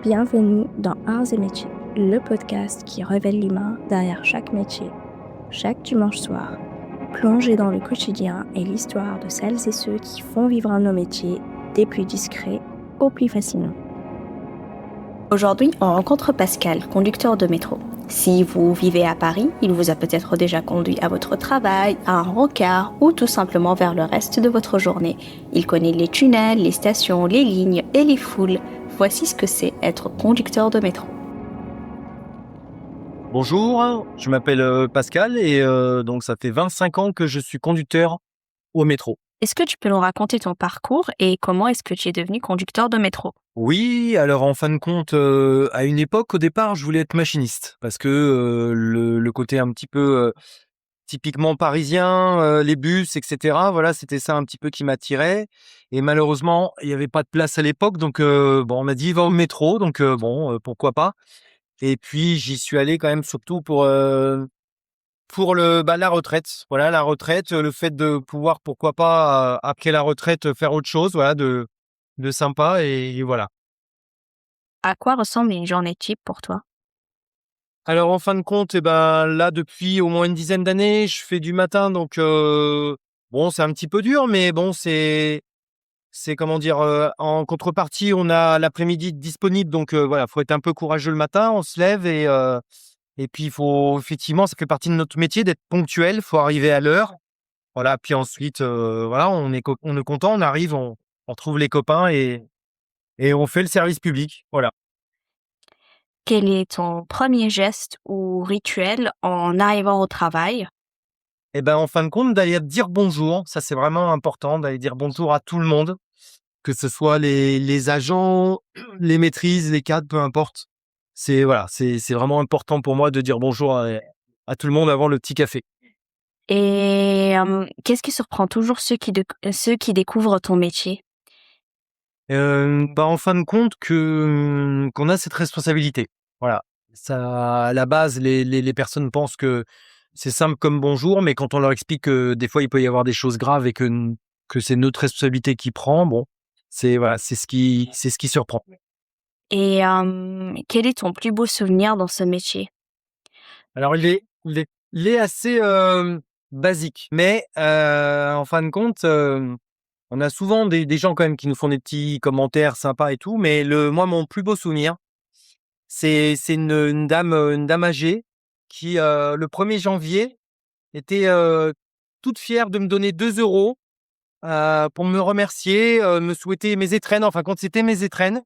Bienvenue dans Arts et Métiers, le podcast qui révèle l'humain derrière chaque métier. Chaque dimanche soir, plongez dans le quotidien et l'histoire de celles et ceux qui font vivre nos métiers des plus discrets aux plus fascinants. Aujourd'hui, on rencontre Pascal, conducteur de métro. Si vous vivez à Paris, il vous a peut-être déjà conduit à votre travail, à un rencard ou tout simplement vers le reste de votre journée. Il connaît les tunnels, les stations, les lignes et les foules. Voici ce que c'est être conducteur de métro. Bonjour, je m'appelle Pascal et donc ça fait 25 ans que je suis conducteur au métro. Est-ce que tu peux nous raconter ton parcours et comment est-ce que tu es devenu conducteur de métro? Oui, alors en fin de compte, à une époque, au départ, je voulais être machiniste parce que le côté un petit peu typiquement parisien, les bus, etc. Voilà, c'était ça un petit peu qui m'attirait. Et malheureusement, il n'y avait pas de place à l'époque, donc bon, on m'a dit va au métro, donc bon, pourquoi pas. Et puis j'y suis allé quand même surtout pour la retraite. Voilà, la retraite, le fait de pouvoir, pourquoi pas, après la retraite, faire autre chose, voilà, de sympa et voilà. À quoi ressemble une journée type pour toi? Alors en fin de compte, là, depuis au moins une dizaine d'années, je fais du matin donc bon, c'est un petit peu dur mais bon, c'est comment dire? En contrepartie, on a l'après-midi disponible donc voilà, faut être un peu courageux le matin. On se lève et puis il faut effectivement, ça fait partie de notre métier d'être ponctuel, faut arriver à l'heure. Voilà, puis ensuite, voilà, on est content, on arrive, on retrouve les copains et on fait le service public, voilà. Quel est ton premier geste ou rituel en arrivant au travail? Et ben, en fin de compte, d'aller dire bonjour, ça, c'est vraiment important, d'aller dire bonjour à tout le monde, que ce soit les agents, les maîtrises, les cadres, peu importe. C'est voilà, c'est vraiment important pour moi de dire bonjour à tout le monde avant le petit café. Et qu'est-ce qui surprend toujours ceux qui découvrent ton métier? En fin de compte qu'on a cette responsabilité. Voilà. Ça, à la base, les personnes pensent que c'est simple comme bonjour, mais quand on leur explique que des fois il peut y avoir des choses graves et que c'est notre responsabilité qui prend, bon, c'est voilà, c'est ce qui surprend. Et quel est ton plus beau souvenir dans ce métier? Alors il est assez, basique, mais en fin de compte, on a souvent des gens quand même qui nous font des petits commentaires sympas et tout, mais mon plus beau souvenir, c'est une dame âgée qui, le 1er janvier était, toute fière de me donner 2 € pour me remercier, me souhaiter mes étrennes. Enfin, quand c'était mes étrennes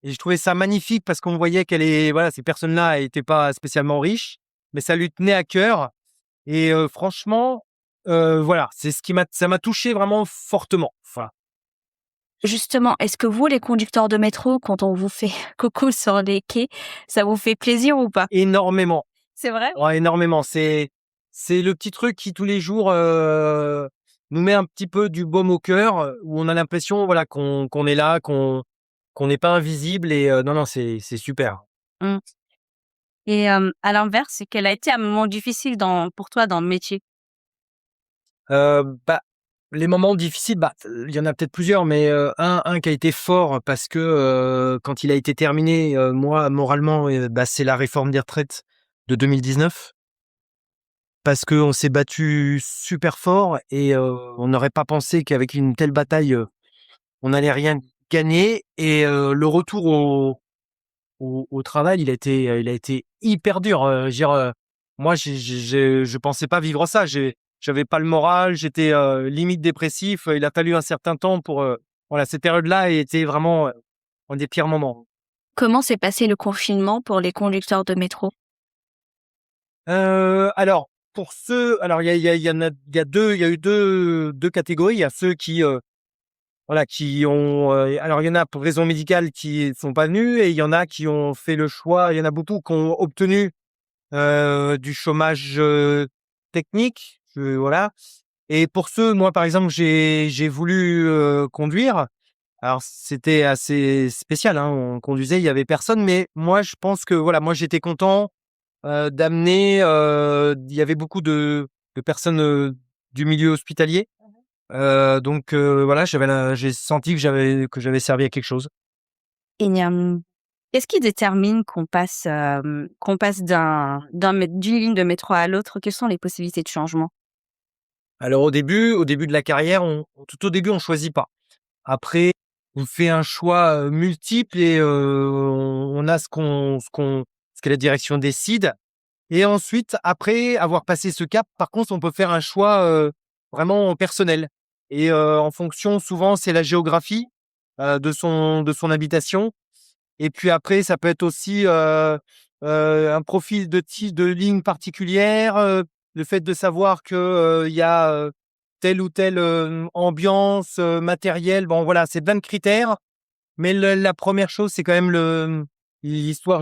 et je trouvais ça magnifique parce qu'on voyait voilà, ces personnes-là étaient pas spécialement riches, mais ça lui tenait à cœur et franchement, voilà, c'est ce qui ça m'a touché vraiment fortement. Voilà, Justement, est-ce que vous, les conducteurs de métro, quand on vous fait coucou sur les quais, ça vous fait plaisir ou pas? énormément. C'est vrai? Ouais, énormément. C'est le petit truc qui tous les jours, nous met un petit peu du baume au cœur, où on a l'impression, voilà, qu'on est là, qu'on n'est pas invisible et non, non, c'est super. Mmh. Et à l'inverse, quel a été un moment difficile pour toi dans le métier? Bah, les moments difficiles, il y en a peut-être plusieurs, mais un qui a été fort parce que, quand il a été terminé, moi, moralement, c'est la réforme des retraites de 2019. Parce qu'on s'est battu super fort et on n'aurait pas pensé qu'avec une telle bataille, on allait rien gagner et le retour au travail, il a été hyper dur, je veux dire, moi je pensais pas vivre ça. J'avais pas le moral, j'étais, limite dépressif, il a fallu un certain temps pour, voilà, cette période-là a été vraiment, un des pires moments. Comment s'est passé le confinement pour les conducteurs de métro? Alors pour ceux alors il y en a il y a 2 il y a eu deux catégories. Il y a ceux qui, voilà, qui ont, alors il y en a pour raison médicale qui sont pas venus et il y en a qui ont fait le choix il y en a beaucoup qui ont obtenu, du chômage, technique, voilà et pour ceux moi, par exemple, j'ai voulu, conduire. Alors c'était assez spécial, hein, on conduisait, il y avait personne mais moi, je pense que, voilà, moi, j'étais content, d'amener, il y avait beaucoup de personnes, du milieu hospitalier. Voilà, j'ai senti que j'avais servi à quelque chose. Et Qu'est-ce qui détermine qu'on passe d'une ligne de métro à l'autre? Quelles sont les possibilités de changement? Alors au début de la carrière, tout au début, on choisit pas. Après, on fait un choix, multiple et on a ce que la direction décide et ensuite, après avoir passé ce cap, par contre, on peut faire un choix, vraiment personnel et en fonction souvent, c'est la géographie, de son habitation et puis après, ça peut être aussi, un profil de ligne particulière, le fait de savoir que, il y a, telle ou telle, ambiance, matériel. Bon voilà, c'est plein de critères, mais la 1re chose, c'est quand même l'histoire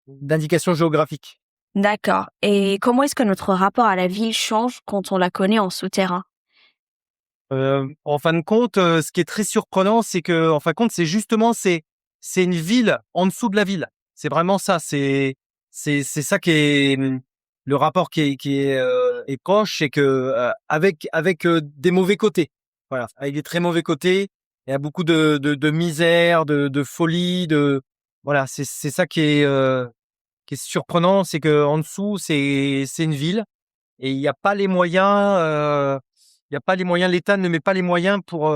d'indication géographique. D'accord, et comment est-ce que notre rapport à la ville change quand on la connaît en souterrain? En fin de compte, ce qui est très surprenant, c'est que, en fin de compte, c'est justement, c'est une ville en dessous de la ville. C'est vraiment ça, c'est ça qui est, le rapport qui est proche, c'est que, avec des mauvais côtés. Voilà, avec des très mauvais côtés, il y a beaucoup de misère, de folie, voilà, c'est ça qui est surprenant, c'est qu'en dessous, c'est une ville et il y a pas les moyens, il y a pas les moyens, l'État ne met pas les moyens pour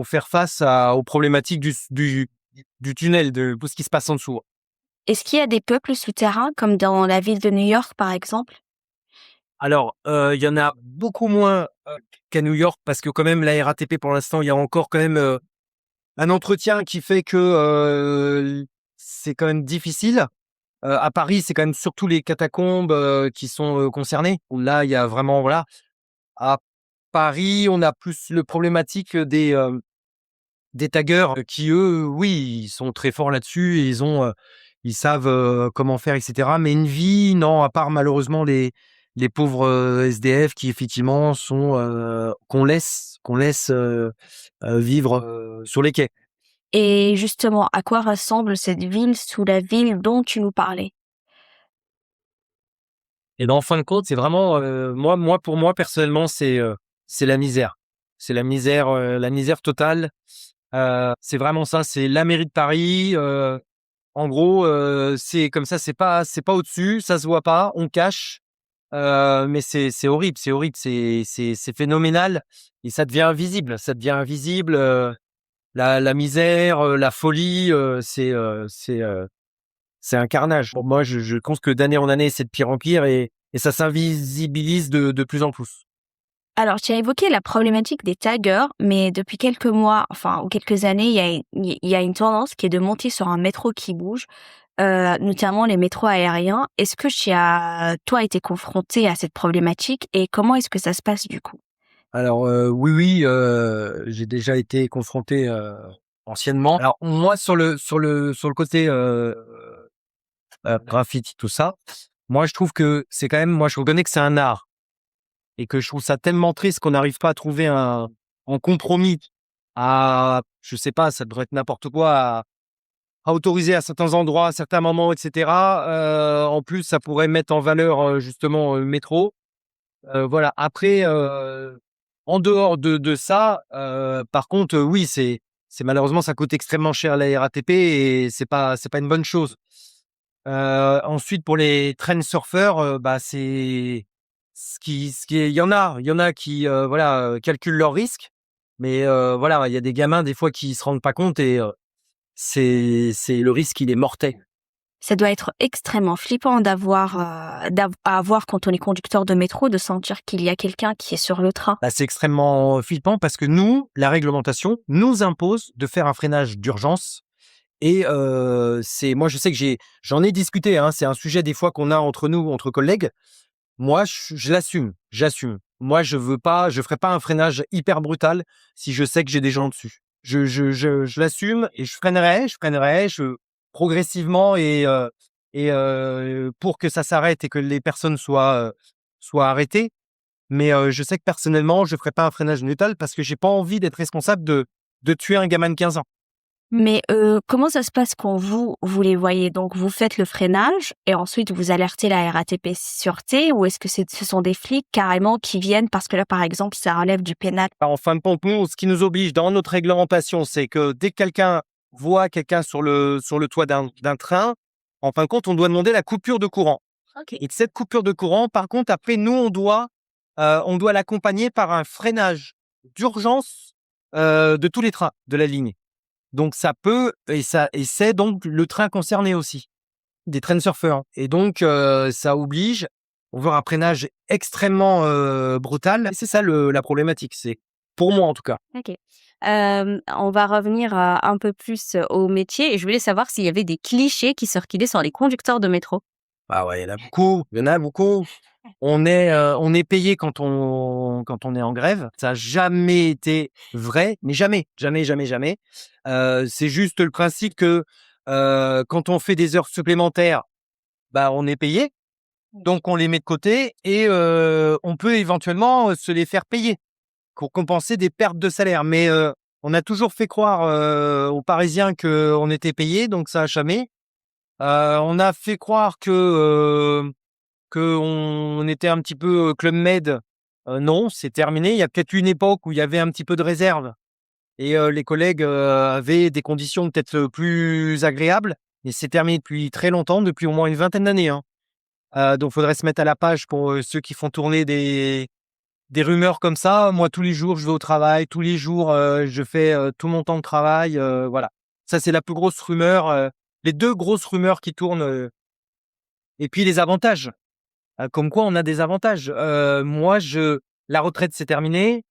faire face aux problématiques du tunnel, de tout ce qui se passe en dessous. Est-ce qu'il y a des peuples souterrains comme dans la ville de New York, par exemple? Alors, il y en a beaucoup moins, qu'à New York parce que quand même la RATP pour l'instant, il y a encore quand même, un entretien qui fait que, c'est quand même difficile. À Paris, c'est quand même surtout les catacombes, qui sont, concernées, où là, il y a vraiment voilà. À Paris, on a plus le problématique des taggeurs, qui eux, oui, ils sont très forts là-dessus et ils savent, comment faire et cetera. Mais une vie, non, à part malheureusement les pauvres, SDF qui effectivement sont, qu'on laisse, vivre, sur les quais. Et justement, à quoi ressemble cette ville sous la ville dont tu nous parlais? Et ben, en fin de compte, c'est vraiment, pour moi personnellement, c'est la misère. C'est la misère totale. C'est vraiment ça, c'est la mairie de Paris, en gros, c'est comme ça, c'est pas au-dessus, ça se voit pas, on cache, mais c'est horrible, c'est phénoménal et ça devient invisible, la misère, la folie, c'est un carnage. Pour moi, je pense que d'année en année, c'est de pire en pire et ça s'invisibilise de plus en plus. Alors, tu as évoqué la problématique des taggers, mais depuis quelques mois, enfin, ou quelques années, il y a une tendance qui est de monter sur un métro qui bouge, notamment les métros aériens. Est-ce que toi, été confronté à cette problématique et comment est-ce que ça se passe du coup? Alors, oui, oui, j'ai déjà été confronté, anciennement. Alors moi sur le côté, graffiti tout ça, moi je trouve que c'est quand même, moi je reconnais que c'est un art et que je trouve ça tellement triste qu'on n'arrive pas à trouver un compromis à, je sais pas, ça devrait être n'importe quoi, à autoriser à certains endroits, à certains moments et cetera. En plus, ça pourrait mettre en valeur, justement, le métro. Voilà. Après, en dehors de ça, par contre, oui, c'est malheureusement ça coûte extrêmement cher à la RATP et c'est pas une bonne chose. Ensuite pour les train surfeurs, bah, c'est ce qui est, il y en a qui, voilà, calculent leurs risques, mais voilà, il y a des gamins des fois qui se rendent pas compte et c'est le risque, il est mortel. Ça doit être extrêmement flippant à avoir quand on est conducteur de métro, de sentir qu'il y a quelqu'un qui est sur le train. Bah, c'est extrêmement flippant parce que nous, la réglementation nous impose de faire un freinage d'urgence et c'est moi je sais que j'en ai discuté, hein, c'est un sujet des fois qu'on a entre nous, entre collègues. Moi, je l'assume, j'assume. Moi, je ferai pas un freinage hyper brutal si je sais que j'ai des gens dessus. Je l'assume et je freinerai, progressivement et pour que ça s'arrête et que les personnes soient arrêtées. Mais je sais que personnellement, je ferai pas un freinage brutal parce que j'ai pas envie d'être responsable de tuer un gamin de 15 ans. Mais comment ça se passe quand vous les voyez? Donc vous faites le freinage et ensuite vous alertez la RATP Sûreté, ou est-ce que ce sont des flics carrément qui viennent parce que là, par exemple, ça relève du pénal? En fin de compte, nous, ce qui nous oblige dans notre réglementation, c'est que dès que quelqu'un voit quelqu'un sur le toit d'un train, en fin de compte, on doit demander la coupure de courant. OK. Et cette coupure de courant, par contre, après, nous, on doit l'accompagner par un freinage d'urgence de tous les trains de la ligne. Donc ça peut et c'est donc le train concerné aussi, des trains de surfeurs. Et donc ça oblige on veut un freinage extrêmement brutal. Et c'est ça la problématique, c'est pour moi en tout cas. OK. On va revenir, un peu plus, au métier et je voulais savoir s'il y avait des clichés qui circulaient sur les conducteurs de métro? Ah ouais, il y en a beaucoup. On est payé quand on est en grève. Ça a jamais été vrai, mais jamais, jamais, jamais, jamais. C'est juste le principe que, quand on fait des heures supplémentaires, bah, on est payé, donc on les met de côté et on peut éventuellement, se les faire payer pour compenser des pertes de salaire. Mais, on a toujours fait croire, aux Parisiens qu'on était payé, donc ça a jamais. On a fait croire qu'on était un petit peu, Club Med. Non, c'est terminé. Il y a peut-être une époque où il y avait un petit peu de réserve et les collègues, avaient des conditions peut-être, plus agréables, mais c'est terminé depuis très longtemps, depuis au moins une vingtaine d'années, hein. Donc faudrait se mettre à la page pour, ceux qui font tourner des rumeurs comme ça. Moi, tous les jours, je vais au travail, tous les jours, je fais, tout mon temps de travail, voilà. Ça, c'est la plus grosse rumeur, les 2 grosses rumeurs qui tournent, et puis les avantages. Comme quoi on a des avantages. Moi, la retraite, c'est terminé.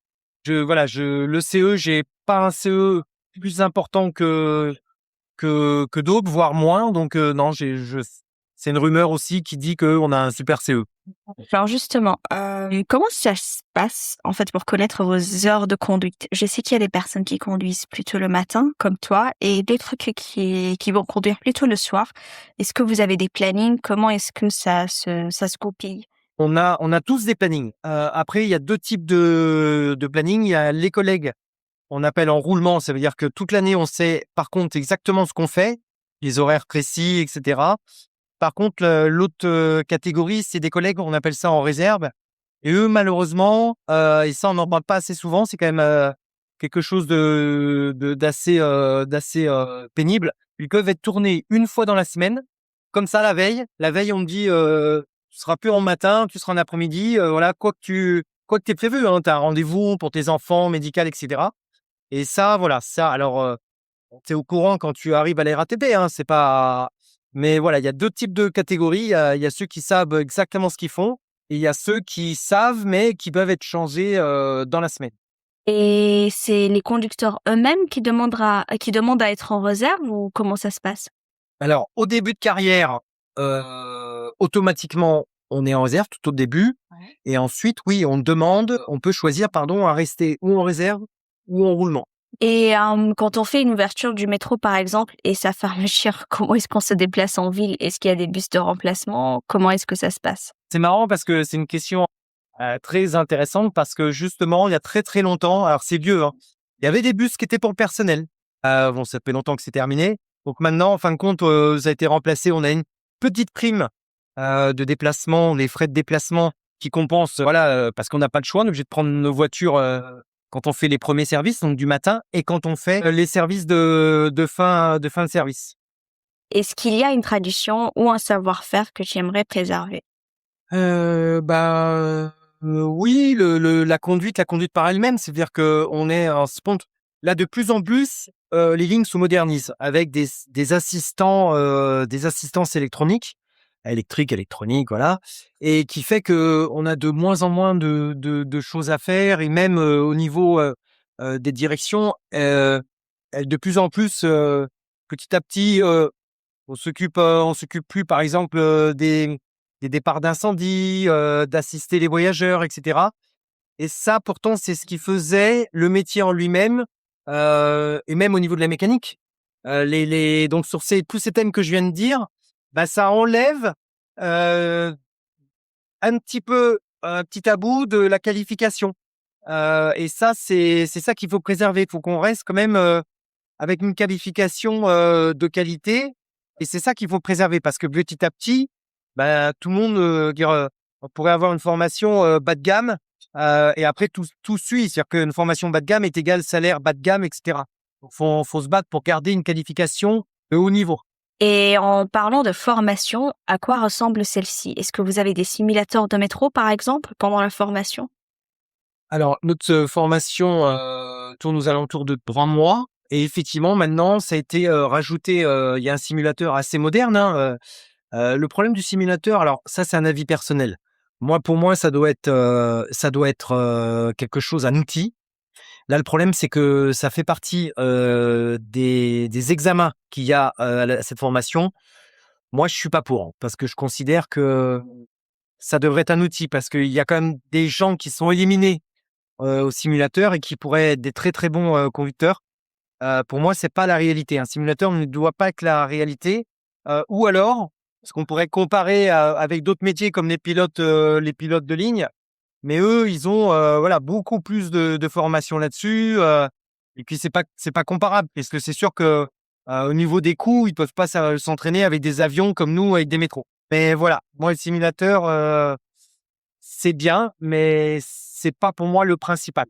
Voilà, le CE, j'ai pas un CE plus important que d'autres, voire moins. Donc, non, c'est une rumeur aussi qui dit qu'on a un super CE. Alors justement, comment ça se passe, en fait, pour connaître vos heures de conduite? Je sais qu'il y a des personnes qui conduisent plutôt le matin, comme toi, et d'autres qui vont conduire plutôt le soir. Est-ce que vous avez des plannings? Comment est-ce que ça se goupille? On a tous des plannings. Après, il y a 2 types de planning. Il y a les collègues, on appelle en roulement. Ça veut dire que toute l'année, on sait par contre exactement ce qu'on fait, les horaires précis, et cetera. Par contre, l'autre, catégorie, c'est des collègues, on appelle ça en réserve. Et eux, malheureusement, et ça, on n'en parle pas assez souvent, c'est quand même, quelque chose d'assez pénible. Ils peuvent être tournés une fois dans la semaine, comme ça la veille. La veille, on me dit, tu seras plus en matin, tu seras en après-midi, voilà, quoi que tu prévu, hein. Tu as un rendez-vous pour tes enfants, médical, et cetera. Et ça, voilà, ça alors, tu es au courant quand tu arrives à la RATP, hein, c'est pas mais voilà, il y a 2 types de catégories. Il y a ceux qui savent exactement ce qu'ils font et il y a ceux qui savent, mais qui peuvent être changés, dans la semaine. Et c'est les conducteurs eux-mêmes qui demandent à être en réserve ou comment ça se passe? Alors, au début de carrière, automatiquement, on est en réserve tout au début. Ouais. Et ensuite, oui, on peut choisir, pardon, à rester ou en réserve ou en roulement. Et quand on fait une ouverture du métro, par exemple, et sa fermeture, comment est-ce qu'on se déplace en ville? Est-ce qu'il y a des bus de remplacement? Comment est-ce que ça se passe? C'est marrant parce que c'est une question, très intéressante parce que justement, il y a très, très longtemps, alors c'est vieux, hein, il y avait des bus qui étaient pour le personnel. Bon, ça fait longtemps que c'est terminé. Donc maintenant, en fin de compte, ça a été remplacé. On a une petite prime, de déplacement, les frais de déplacement qui compensent, voilà, parce qu'on n'a pas le choix. On est obligé de prendre nos voitures, quand on fait les premiers services, donc du matin et quand on fait, les services de fin de service. Est-ce qu'il y a une tradition ou un savoir-faire que tu aimerais préserver? Bah, oui, la conduite par elle-même, c'est-à-dire qu'on est en ce compte là, de plus en plus, les lignes se modernisent avec des assistants, des assistances électriques, électroniques, voilà, et qui fait qu'on a de moins en moins de choses à faire et même, au niveau, des directions, de plus en plus, petit à petit, on s'occupe plus, par exemple, des départs d'incendie, d'assister les voyageurs, et cetera. Et ça, pourtant, c'est ce qui faisait le métier en lui-même, et même au niveau de la mécanique. Donc sur tous ces thèmes que je viens de dire, bah, ça enlève, heu, un petit à bout de la qualification. Et ça, c'est ça qu'il faut préserver. Il faut qu'on reste quand même, avec une qualification, de qualité et c'est ça qu'il faut préserver parce que petit à petit, bah, tout le monde, dire, on pourrait avoir une formation, bas de gamme, et après tout suit. C'est-à-dire qu'une formation bas de gamme est égale salaire bas de gamme et cetera. Faut se battre pour garder une qualification de haut niveau. Et en parlant de formation, à quoi ressemble celle-ci? Est-ce que vous avez des simulateurs de métro, par exemple, pendant la formation? Alors, notre formation tourne aux alentours de 3 mois. Et effectivement, maintenant, ça a été rajouté. Il y a un simulateur assez moderne. Le problème du simulateur, alors ça, c'est un avis personnel. Pour moi, ça doit être quelque chose, un outil. Là, le problème, c'est que ça fait partie des examens qu'il y a à cette formation. Moi, je suis pas pour, hein, parce que je considère que ça devrait être un outil, parce qu'il y a quand même des gens qui sont éliminés au simulateur et qui pourraient être des très très bons conducteurs. Pour moi, c'est pas la réalité. Un simulateur ne doit pas être la réalité. Ou alors, ce qu'on pourrait comparer avec d'autres métiers comme les pilotes de ligne, mais eux, ils ont voilà, beaucoup plus de formation là-dessus. Et puis, c'est pas comparable, parce que c'est sûr que au niveau des coûts, ils peuvent pas s'entraîner avec des avions comme nous, avec des métros. Mais voilà, moi, le simulateur, c'est bien, mais c'est pas pour moi le principal.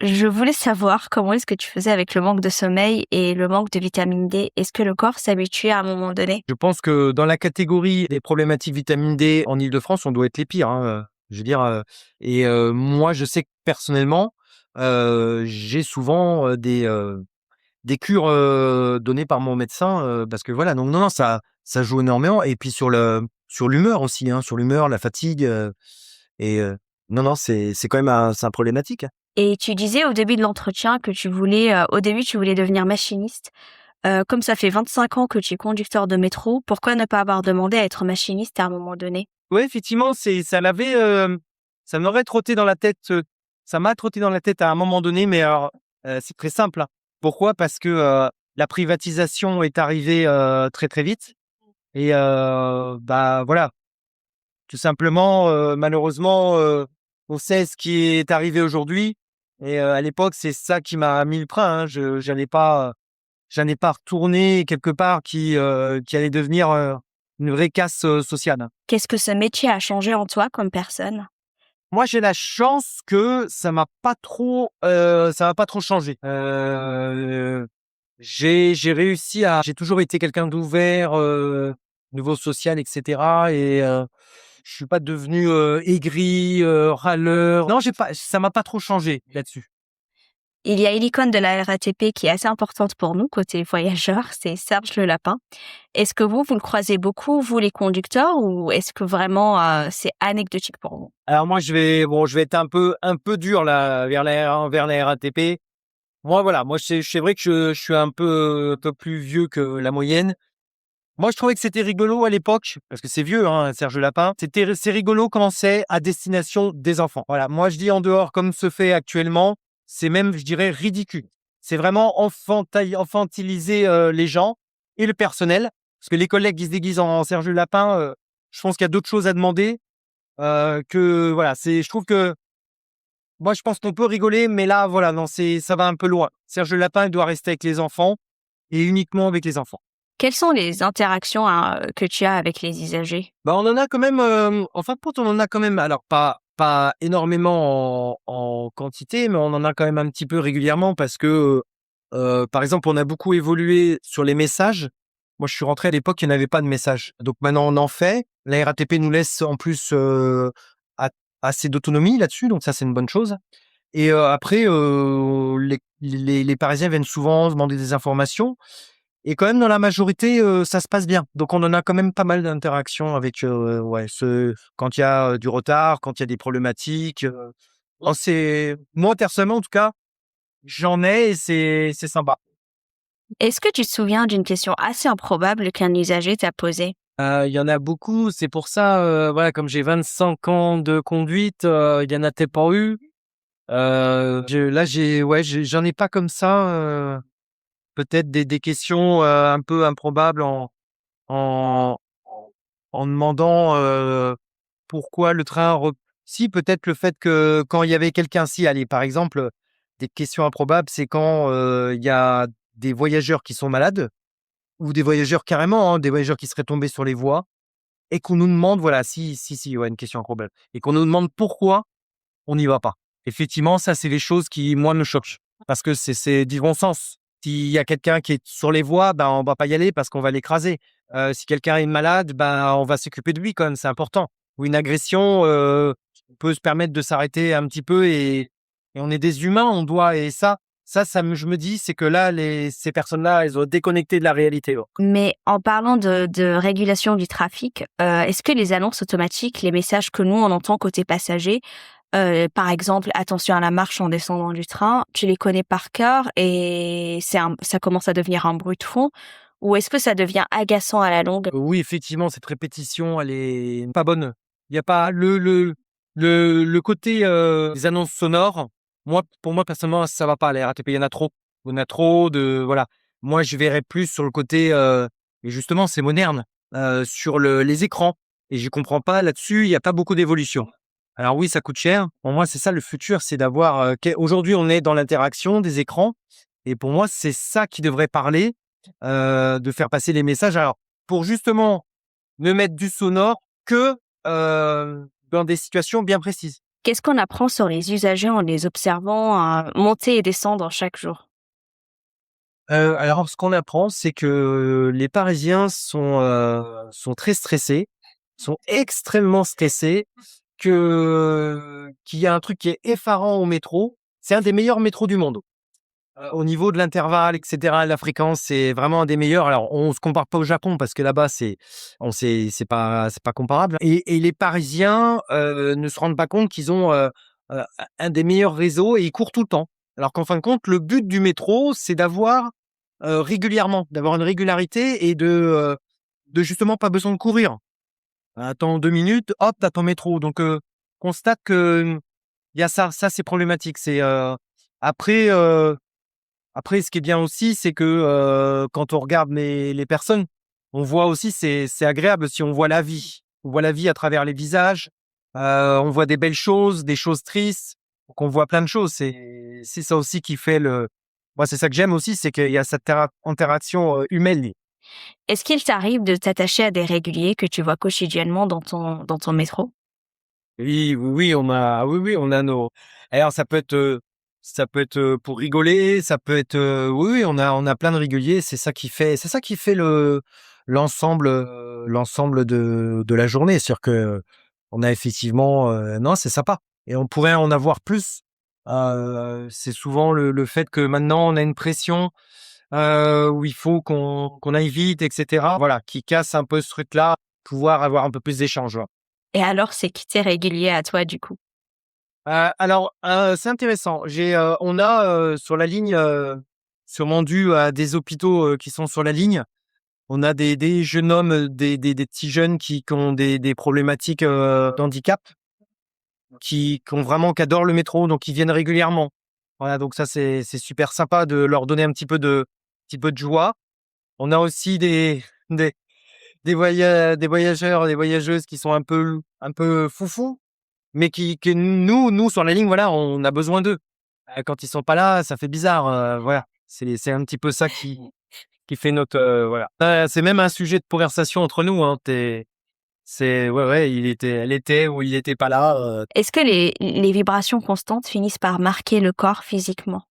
Je voulais savoir comment est-ce que tu faisais avec le manque de sommeil et le manque de vitamine D. Est-ce que le corps s'habitue à un moment donné? Je pense que dans la catégorie des problématiques vitamine D en Île-de-France, on doit être les pires, hein, je veux dire, moi, je sais que personnellement, j'ai souvent des cures données par mon médecin, parce que voilà, donc non, ça joue énormément. Et puis sur l'humeur aussi, hein, sur l'humeur, la fatigue, et non, c'est quand même c'est un problématique, hein. Et tu disais au début de l'entretien que tu voulais, au début, tu voulais devenir machiniste. Comme ça fait 25 ans que tu es conducteur de métro, pourquoi ne pas avoir demandé à être machiniste à un moment donné? Ouais, effectivement, ça m'aurait trotté dans la tête, ça m'a trotté dans la tête à un moment donné, mais alors, c'est très simple, hein. Pourquoi? Parce que, la privatisation est arrivée, très, très vite. Et bah, voilà, tout simplement, malheureusement, on sait ce qui est arrivé aujourd'hui. Et à l'époque, c'est ça qui m'a mis le frein, hein. J'allais pas retourner quelque part qui allait devenir, une vraie casse, sociale, hein. Qu'est-ce que ce métier a changé en toi comme personne? Moi, j'ai la chance que ça m'a pas trop changé. J'ai réussi j'ai toujours été quelqu'un d'ouvert, niveau social, et cetera. Et je suis pas devenu aigri, râleur. Non, j'ai pas ça m'a pas trop changé là-dessus. Il y a une icône de la RATP qui est assez importante pour nous, côté voyageurs, c'est Serge Le Lapin. Est-ce que vous le croisez beaucoup, vous les conducteurs, ou est-ce que vraiment c'est anecdotique pour vous? Alors moi, je vais être un peu dur là vers la RATP. Moi, voilà, c'est vrai que je suis un peu plus vieux que la moyenne. Moi, je trouvais que c'était rigolo à l'époque, parce que c'est vieux, hein, Serge Lapin. C'est rigolo quand c'est à destination des enfants. Voilà, moi je dis en dehors, comme se fait actuellement, c'est même, je dirais, ridicule. C'est vraiment infantiliser les gens et le personnel, parce que les collègues qui se déguisent en Serge Lapin, je pense qu'il y a d'autres choses à demander. Que voilà, je trouve que moi, je pense qu'on peut rigoler, mais là, voilà, non, ça va un peu loin. Serge Lapin, il doit rester avec les enfants et uniquement avec les enfants. Quelles sont les interactions que tu as avec les usagers? Bah, on en a quand même, en fin de compte, on en a quand même, alors pas énormément en quantité, mais on en a quand même un petit peu régulièrement, parce que, par exemple, on a beaucoup évolué sur les messages. Moi, je suis rentré à l'époque, il n'y en avait pas de messages. Donc maintenant, on en fait. La RATP nous laisse en plus a assez d'autonomie là-dessus, donc ça, c'est une bonne chose. Et après, les Parisiens viennent souvent demander des informations. Et quand même, dans la majorité, ça se passe bien. Donc on en a quand même pas mal d'interactions avec, ouais, quand il y a du retard, quand il y a des problématiques. Moi, personnellement, en tout cas, j'en ai, et c'est sympa. Est-ce que tu te souviens d'une question assez improbable qu'un usager t'a posée? Il y en a beaucoup. C'est pour ça, voilà, comme j'ai 25 ans de conduite, il y en a peut-être pas eu. J'en ai pas comme ça. Peut-être des questions un peu improbables en, en demandant pourquoi le train. Si, peut-être le fait que quand il y avait quelqu'un, si, allez, par exemple, des questions improbables, c'est quand il y a des voyageurs qui sont malades, ou des voyageurs carrément, hein, des voyageurs qui seraient tombés sur les voies, et qu'on nous demande, voilà, si, ouais, une question improbable, et qu'on nous demande pourquoi on n'y va pas. Effectivement, ça, c'est les choses qui, moi, me choquent, parce que c'est du bon sens. S'il y a quelqu'un qui est sur les voies, ben, on va pas y aller parce qu'on va l'écraser. Si quelqu'un est malade, ben, on va s'occuper de lui quand même, c'est important. Ou une agression, on peut se permettre de s'arrêter un petit peu et on est des humains, on doit et je me dis, c'est que là, ces personnes-là, elles ont déconnecté de la réalité. Oh. Mais en parlant de régulation du trafic, est-ce que les annonces automatiques, les messages que nous, on entend côté passager, par exemple, attention à la marche en descendant du train, tu les connais par cœur et ça commence à devenir un bruit de fond? Ou est-ce que ça devient agaçant à la longue? Oui, effectivement, cette répétition, elle est pas bonne. Il y a pas le côté des annonces sonores. Pour moi, personnellement, ça va pas. La RATP, il y en a trop. Il y en a trop de voilà. Moi, je verrais plus sur le côté et justement, c'est moderne sur les écrans. Et je comprends pas là-dessus. Il y a pas beaucoup d'évolution. Alors oui, ça coûte cher. Pour moi, c'est ça le futur, c'est d'avoir. Aujourd'hui, on est dans l'interaction des écrans, et pour moi, c'est ça qui devrait parler, de faire passer les messages. Alors, pour justement ne mettre du sonore que dans des situations bien précises. Qu'est-ce qu'on apprend sur les usagers en les observant monter et descendre chaque jour? Alors, ce qu'on apprend, c'est que les Parisiens sont très stressés, sont extrêmement stressés, qu'il y a un truc qui est effarant au métro. C'est un des meilleurs métros du monde. Au niveau de l'intervalle, et cetera, la fréquence, c'est vraiment un des meilleurs. Alors, on se compare pas au Japon parce que là-bas, c'est pas comparable. Et les Parisiens ne se rendent pas compte qu'ils ont euh, un des meilleurs réseaux et ils courent tout le temps. Alors qu'en fin de compte, le but du métro, c'est d'avoir régulièrement, d'avoir une régularité et de justement pas besoin de courir. Attends 2 minutes, hop, t'as ton métro. Donc, constate que il y a ça c'est problématique. Après. Après, ce qui est bien aussi, c'est que quand on regarde les personnes, on voit aussi, c'est agréable si on voit la vie. On voit la vie à travers les visages. On voit des belles choses, des choses tristes. Donc on voit plein de choses. C'est ça aussi qui fait le. Moi, c'est ça que j'aime aussi, c'est qu'il y a cette interaction humaine. Est-ce qu'il t'arrive de t'attacher à des réguliers que tu vois quotidiennement dans ton métro? Oui, on a nos. Alors ça peut être pour rigoler, ça peut être, oui, on a plein de réguliers. C'est ça qui fait l'ensemble de la journée. C'est-à-dire que on a effectivement, non, c'est sympa. Et on pourrait en avoir plus. C'est souvent le fait que maintenant on a une pression où il faut qu'on aille vite, etc. Voilà, qui casse un peu ce truc-là, pouvoir avoir un peu plus d'échanges. Ouais. Et alors, c'est qui tes réguliers à toi, du coup? Alors, c'est intéressant. On a sur la ligne, sûrement dû à des hôpitaux qui sont sur la ligne, on a des jeunes hommes, des petits jeunes qui ont des problématiques d'handicap, qui adorent le métro, donc ils viennent régulièrement. Voilà, donc ça c'est super sympa de leur donner un petit peu de joie. On a aussi des des voyageurs, des voyageuses qui sont un peu foufous. Mais que nous sur la ligne, voilà, on a besoin d'eux. Quand ils sont pas là, ça fait bizarre, voilà. C'est un petit peu ça qui fait notre, voilà. C'est même un sujet de conversation entre nous, hein. Ouais, elle était ou il était pas là, Est-ce que les vibrations constantes finissent par marquer le corps physiquement?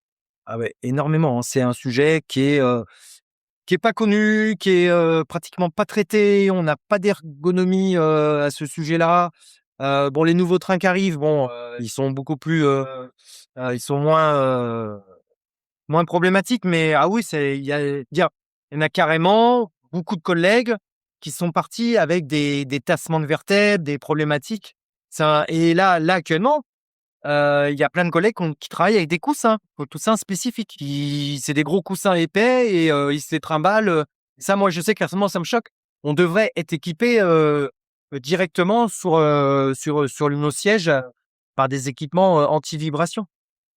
ah ouais, énormément, hein. C'est un sujet qui est pas connu, qui est pratiquement pas traité. On n'a pas d'ergonomie à ce sujet-là. Bon, les nouveaux trains qui arrivent, bon, ils sont beaucoup plus, ils sont moins problématiques. Mais ah oui, il y en a carrément beaucoup de collègues qui sont partis avec des tassements de vertèbres, des problématiques. Et là actuellement, il y a plein de collègues qui travaillent avec des coussins spécifiques. C'est des gros coussins épais et ils se les trimballent. Ça, moi, je sais que personnellement, ça me choque. On devrait être équipé directement sur nos sièges par des équipements anti-vibration.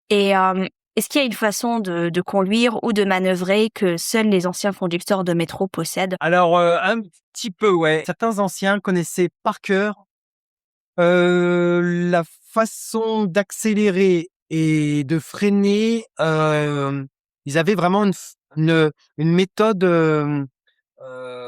Et est-ce qu'il y a une façon de conduire ou de manœuvrer que seuls les anciens conducteurs de métro possèdent? Alors, un petit peu, ouais. Certains anciens connaissaient par cœur la façon d'accélérer et de freiner, ils avaient vraiment une méthode,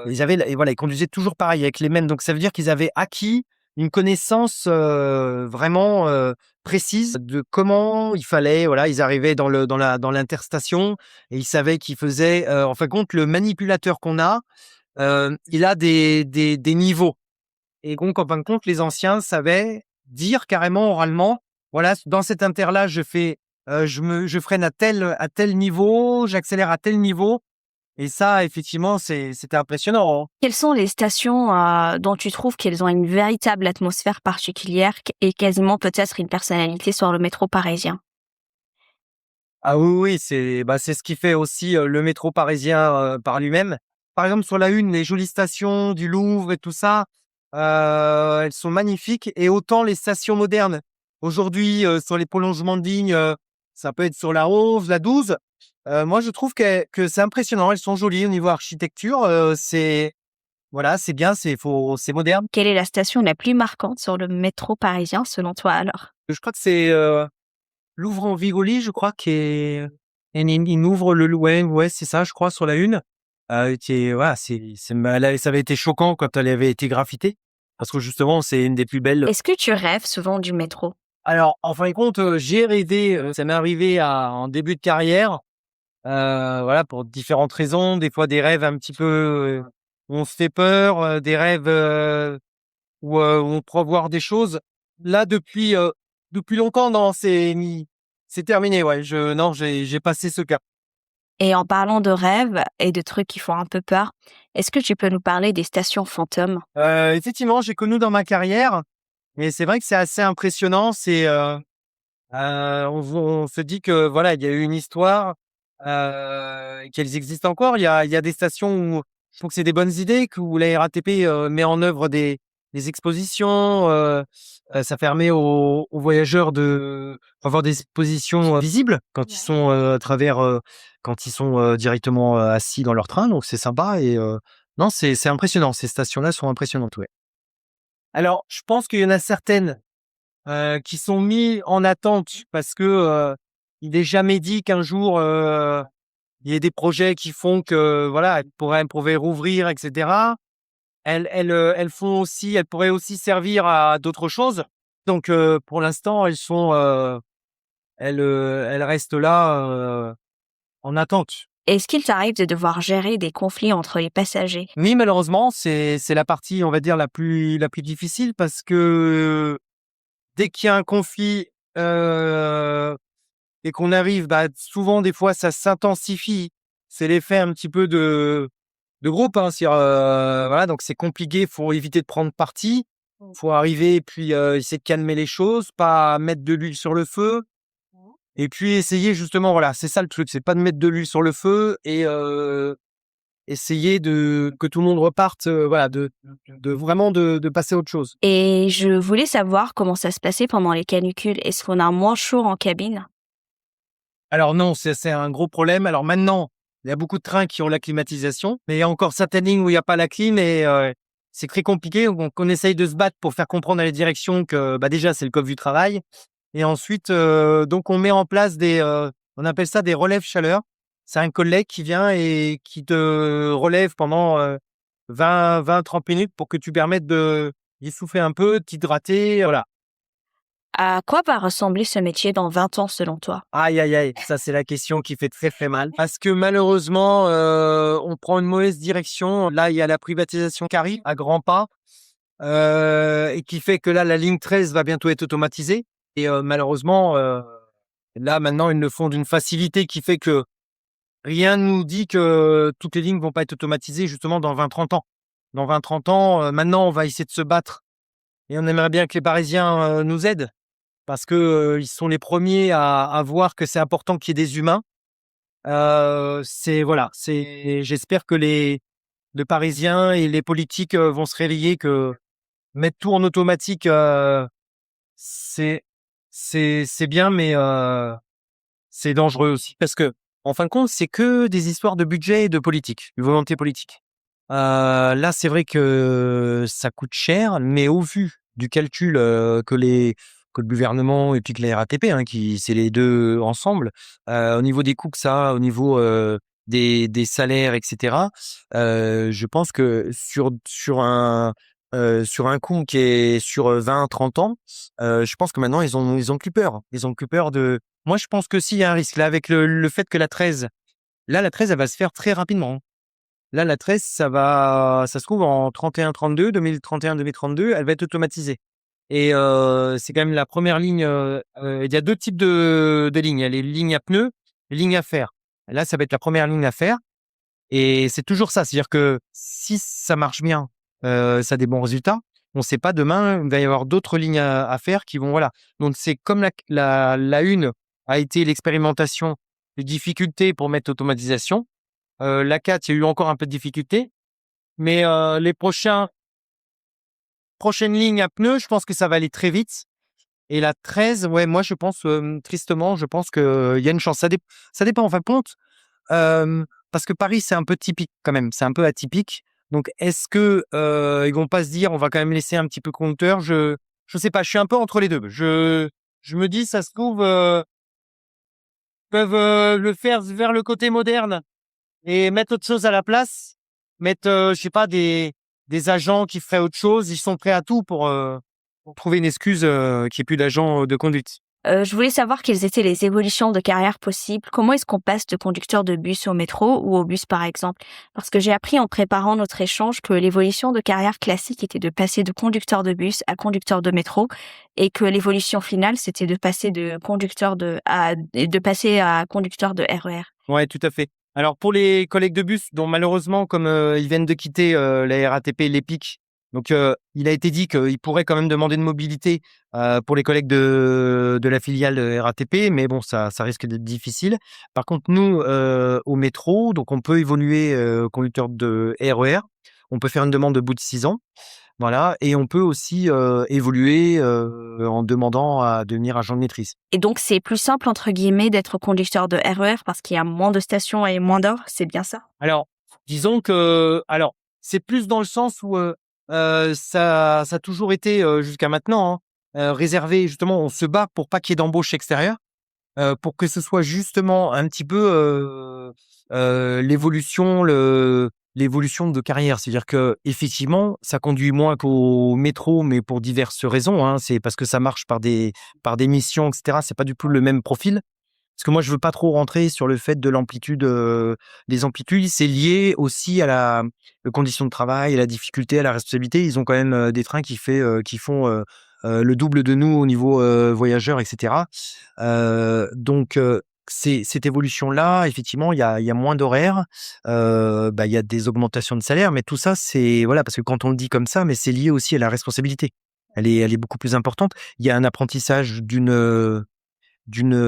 ils conduisaient toujours pareil avec les mêmes. Donc ça veut dire qu'ils avaient acquis une connaissance vraiment précise de comment il fallait. Voilà, ils arrivaient dans l'interstation et ils savaient qu'ils faisaient. En fin de compte, le manipulateur qu'on a, il a des niveaux. Et donc, en fin de compte, les anciens savaient dire carrément oralement, voilà, dans cet inter-là, je freine à tel niveau, j'accélère à tel niveau. Et ça, effectivement, c'était impressionnant, hein. Quelles sont les stations dont tu trouves qu'elles ont une véritable atmosphère particulière et quasiment peut-être une personnalité sur le métro parisien? Ah oui, oui, c'est ce qui fait aussi le métro parisien par lui-même. Par exemple, sur la une, les jolies stations du Louvre et tout ça, elles sont magnifiques. Et autant les stations modernes, aujourd'hui, sur les prolongements de lignes, ça peut être sur la 11, la 12. Moi, je trouve que c'est impressionnant. Elles sont jolies au niveau architecture. Voilà, c'est bien, c'est moderne. Quelle est la station la plus marquante sur le métro parisien selon toi alors? Je crois que c'est Louvre en Vigoli, je crois, qui est. Et il ouvre ouais, ouais, c'est ça, je crois, sur la une. Qui est, voilà, ça avait été choquant quand elle avait été graffitée. Parce que justement, c'est une des plus belles. Est-ce que tu rêves souvent du métro? Alors, en fin de compte, j'ai rêvé, ça m'est arrivé en début de carrière, voilà, pour différentes raisons. Des fois, des rêves un petit peu où on se fait peur, des rêves où on croit voir des choses. Là, depuis longtemps, non, c'est terminé, ouais. Non, j'ai passé ce cap. Et en parlant de rêves et de trucs qui font un peu peur, est-ce que tu peux nous parler des stations fantômes? Effectivement, j'ai connu dans ma carrière, mais c'est vrai que c'est assez impressionnant. On se dit que voilà, il y a eu une histoire, qu'elles existent encore. Il y a des stations où je trouve que c'est des bonnes idées, où la RATP met en œuvre des expositions. Ça permet aux voyageurs de avoir des expositions visibles quand ils sont à travers, quand ils sont directement assis dans leur train. Donc c'est sympa et non, c'est impressionnant. Ces stations-là sont impressionnantes, ouais. Alors, je pense qu'il y en a certaines qui sont mis en attente parce que il n'est jamais dit qu'un jour il y ait des projets qui font que voilà, elles pourraient rouvrir, etc. Elles pourraient aussi servir à d'autres choses. Donc pour l'instant, elles restent là en attente. Est-ce qu'il t'arrive de devoir gérer des conflits entre les passagers? Oui, malheureusement, c'est la partie, on va dire, la plus difficile parce que dès qu'il y a un conflit et qu'on arrive, souvent des fois ça s'intensifie. C'est l'effet un petit peu de groupe, hein. C'est voilà, donc c'est compliqué, faut éviter de prendre parti. Faut arriver et puis essayer de calmer les choses, pas mettre de l'huile sur le feu et puis essayer justement, voilà, c'est ça le truc, c'est pas de mettre de l'huile sur le feu et essayer de que tout le monde reparte, voilà, de vraiment de passer à autre chose. Et je voulais savoir comment ça se passait pendant les canicules. Est-ce qu'on a moins chaud en cabine? Alors non, c'est un gros problème. Alors maintenant, il y a beaucoup de trains qui ont la climatisation, mais il y a encore certaines lignes où il y a pas la clim et c'est très compliqué. Donc on essaye de se battre pour faire comprendre à la direction que, déjà, c'est le code du travail et ensuite, donc on met en place on appelle ça des relèves chaleur. C'est un collègue qui vient et qui te relève pendant 20-30 minutes pour que tu permettes d'y souffler un peu, de t'hydrater, voilà. À quoi va ressembler ce métier dans 20 ans selon toi? Aïe, aïe, aïe, ça c'est la question qui fait très, très mal. Parce que malheureusement, on prend une mauvaise direction. Là, il y a la privatisation qui arrive à grands pas, et qui fait que là, la ligne 13 va bientôt être automatisée et malheureusement, là, maintenant, ils le font d'une facilité qui fait que rien ne nous dit que toutes les lignes vont pas être automatisées justement dans 20-30 ans. Dans 20-30 ans, maintenant, on va essayer de se battre et on aimerait bien que les Parisiens, nous aident parce que, ils sont les premiers à voir que c'est important qu'il y ait des humains. Voilà, j'espère que les Parisiens et les politiques, vont se réveiller que mettre tout en automatique, c'est c'est bien, mais c'est dangereux aussi parce que en fin de compte, c'est que des histoires de budget et de politique, de volonté politique. Là, c'est vrai que ça coûte cher, mais au vu du calcul, que le gouvernement et puis que la RATP, hein, qui c'est les 2 ensemble, au niveau des coûts que ça a, au niveau, des salaires et cetera, je pense que sur un sur un coût qui est sur 20-30 ans, je pense que maintenant, ils ont plus peur. Ils ont plus peur de. Moi, je pense que s'il y a un risque, là, avec le fait que la 13, elle va se faire très rapidement, hein. Là, la 13, ça se trouve en 31-32, 2031-2032, elle va être automatisée. Et c'est quand même la première ligne. Il y a deux types de lignes. Il y a les lignes à pneus, les lignes à fer. Là, ça va être la première ligne à faire. Et c'est toujours ça. C'est-à-dire que si ça marche bien, ça a des bons résultats. On ne sait pas demain, il va y avoir d'autres lignes à faire qui vont. Voilà. Donc, c'est comme la une a été l'expérimentation, les difficultés pour mettre l'automatisation. La 4, il y a eu encore un peu de difficultés. Mais les prochaines lignes à pneus, je pense que ça va aller très vite. Et la 13, ouais, moi, je pense, tristement, je pense qu'il y a une chance. Ça dépend, en fin de compte, parce que Paris, c'est un peu typique quand même. C'est un peu atypique. Donc, est-ce que ils vont pas se dire, on va quand même laisser un petit peu compteur? Je sais pas. Je suis un peu entre les deux. Je me dis, ça se trouve, peuvent le faire vers le côté moderne et mettre autre chose à la place. Mettre, je sais pas, des agents qui feraient autre chose. Ils sont prêts à tout pour trouver une excuse qu'il n'y ait plus d'agents de conduite. Je voulais savoir quelles étaient les évolutions de carrière possibles. Comment est-ce qu'on passe de conducteur de bus au métro ou au bus, par exemple? Parce que j'ai appris en préparant notre échange que l'évolution de carrière classique était de passer de conducteur de bus à conducteur de métro et que l'évolution finale, c'était de passer de passer à conducteur de RER. Ouais, tout à fait. Alors, pour les collègues de bus, dont malheureusement, comme ils viennent de quitter la RATP, l'EPIC, donc il a été dit qu'ils pourraient quand même demander de mobilité pour les collègues de la filiale RATP, mais bon, ça risque d'être difficile. Par contre, nous, au métro, donc on peut évoluer conducteur de RER, on peut faire une demande au bout de 6 ans. Voilà, et on peut aussi évoluer en demandant à devenir agent de maîtrise. Et donc, c'est plus simple, entre guillemets, d'être conducteur de RER parce qu'il y a moins de stations et moins d'heures, c'est bien ça? Alors, disons que, c'est plus dans le sens où ça a toujours été jusqu'à maintenant, hein, réservé. Justement, on se bat pour pas qu'il y ait d'embauche extérieure, pour que ce soit justement un petit peu l'évolution de carrière. C'est-à-dire que effectivement, ça conduit moins qu'au métro, mais pour diverses raisons, hein. C'est parce que ça marche par des missions, etc. C'est pas du tout le même profil. Parce que moi, je veux pas trop rentrer sur le fait de l'amplitude, des amplitudes. C'est lié aussi à les conditions de travail, à la difficulté, à la responsabilité. Ils ont quand même des trains qui font le double de nous au niveau voyageurs, etc. Donc, cette évolution-là, effectivement, il y a moins d'horaires, il y a des augmentations de salaire, mais tout ça, c'est voilà, parce que quand on le dit comme ça, mais c'est lié aussi à la responsabilité. Elle est beaucoup plus importante. Il y a un apprentissage d'une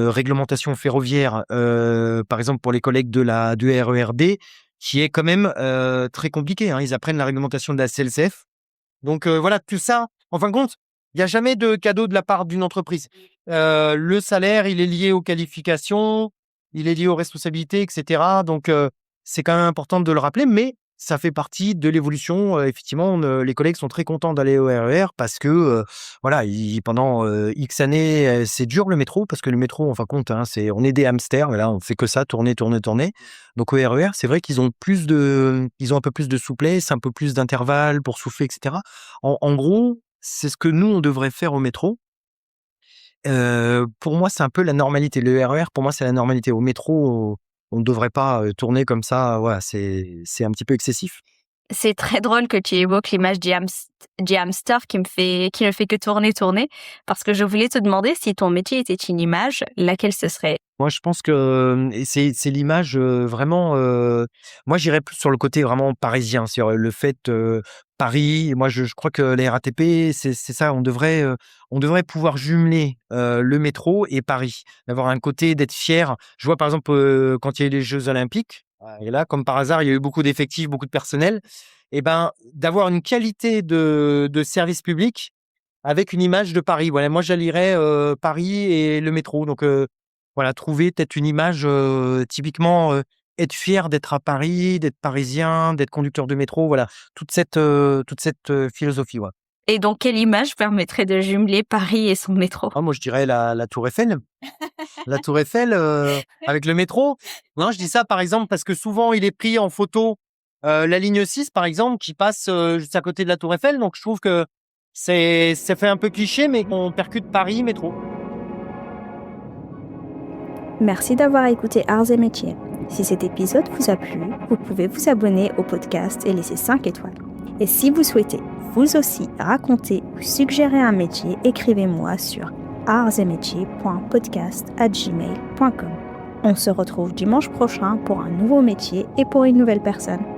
réglementation ferroviaire, par exemple pour les collègues du RERD, qui est quand même très compliqué, hein. Ils apprennent la réglementation de la CLCF. Donc voilà, tout ça, en fin de compte, il n'y a jamais de cadeau de la part d'une entreprise. Le salaire, il est lié aux qualifications, il est lié aux responsabilités, etc. Donc c'est quand même important de le rappeler, mais ça fait partie de l'évolution. Effectivement, les collègues sont très contents d'aller au RER parce que voilà, pendant X années, c'est dur le métro parce que le métro, en fin de compte, hein, on est des hamsters. Là, on fait que ça, tourner, tourner, tourner. Donc au RER, c'est vrai qu'ils ont un peu plus de souplesse, un peu plus d'intervalles pour souffler, etc. En gros, c'est ce que nous on devrait faire au métro. Pour moi, c'est un peu la normalité. Le RER, pour moi, c'est la normalité. Au métro, on ne devrait pas tourner comme ça. Voilà, c'est un petit peu excessif. C'est très drôle que tu évoques l'image du hamster qui ne fait que tourner, tourner, parce que je voulais te demander si ton métier était une image, laquelle ce serait? Moi, je pense que c'est l'image vraiment. Moi, j'irais plus sur le côté vraiment parisien, sur le fait Paris. Moi, je crois que les RATP, c'est ça. On devrait pouvoir jumeler le métro et Paris, d'avoir un côté d'être fier. Je vois par exemple quand il y a eu les Jeux Olympiques, et là, comme par hasard, il y a eu beaucoup d'effectifs, beaucoup de personnel. Et ben, d'avoir une qualité de service public avec une image de Paris. Voilà, moi, j'allierais Paris et le métro. Donc voilà, trouver peut-être une image typiquement, être fier d'être à Paris, d'être parisien, d'être conducteur de métro, voilà, toute cette philosophie, ouais. Et donc, quelle image permettrait de jumeler Paris et son métro? Ah, moi, je dirais la tour Eiffel. La tour Eiffel, avec le métro. Non, je dis ça, par exemple, parce que souvent, il est pris en photo la ligne 6, par exemple, qui passe juste à côté de la Tour Eiffel. Donc, je trouve que ça fait un peu cliché, mais qu'on percute Paris métro. Merci d'avoir écouté Arts et Métiers. Si cet épisode vous a plu, vous pouvez vous abonner au podcast et laisser 5 étoiles. Et si vous souhaitez vous aussi raconter ou suggérer un métier, écrivez-moi sur artsetmétiers.podcast@gmail.com. On se retrouve dimanche prochain pour un nouveau métier et pour une nouvelle personne.